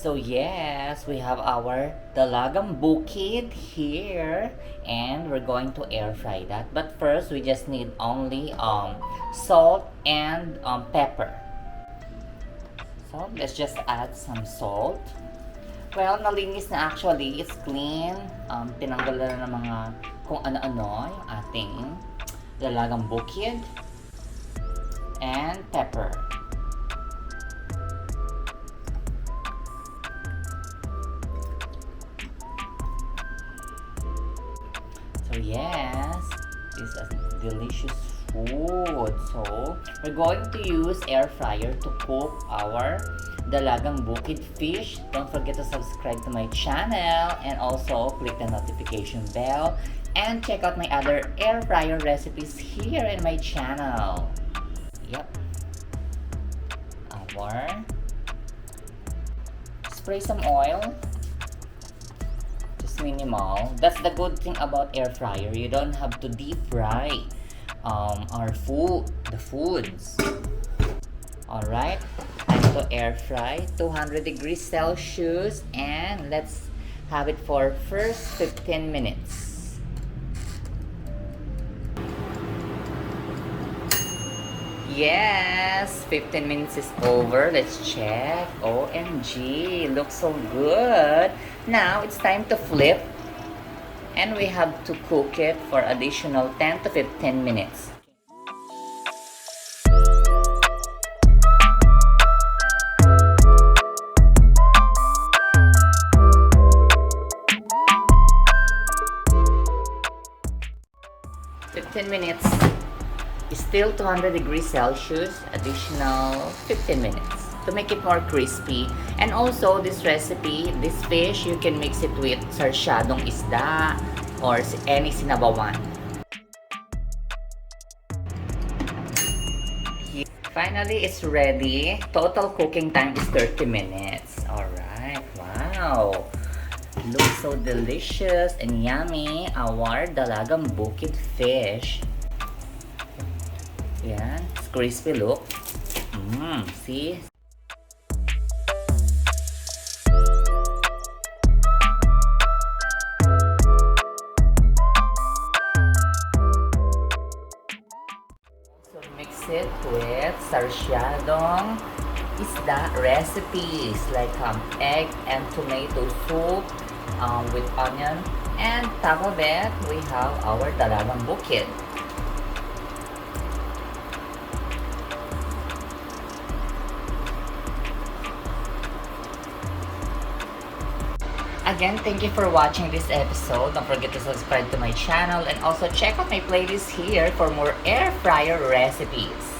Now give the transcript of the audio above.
So yes, we have our Dalagang Bukid here and we're going to air fry that. But first, we just need only salt and pepper. So let's just add some salt. Well, nalinis na actually. It's clean. Tinanggal na ng mga kung ano-ano yung ating Dalagang Bukid. And pepper. So yes, this is delicious food. So we're going to use air fryer to cook our Dalagang Bukid Fish. Don't forget to subscribe to my channel and also click the notification bell and check out my other air fryer recipes here in my channel. Yep. Spray some oil. Minimal. That's the good thing about air fryer. You don't have to deep fry our the foods. Alright, time to air fry 200 degrees Celsius and let's have it for first 15 minutes. Yes, 15 minutes is over. Let's check. OMG, looks so good. Now, it's time to flip. And we have to cook it for additional 10 to 15 minutes. Minutes. Still 200 degrees Celsius, additional 15 minutes to make it more crispy. And also, this recipe, this fish, you can mix it with sarsyadong isda or any sinabawan. Finally, it's ready. Total cooking time is 30 minutes. Alright, wow. Looks so delicious and yummy. Our Dalagang Bukid fish. Yan, it's crispy look. See? So mix it with sarsyadong isda recipes like egg and tomato soup with onion, and top of it we have our Dalagang Bukid. Again, thank you for watching this episode. Don't forget to subscribe to my channel and also check out my playlist here for more air fryer recipes.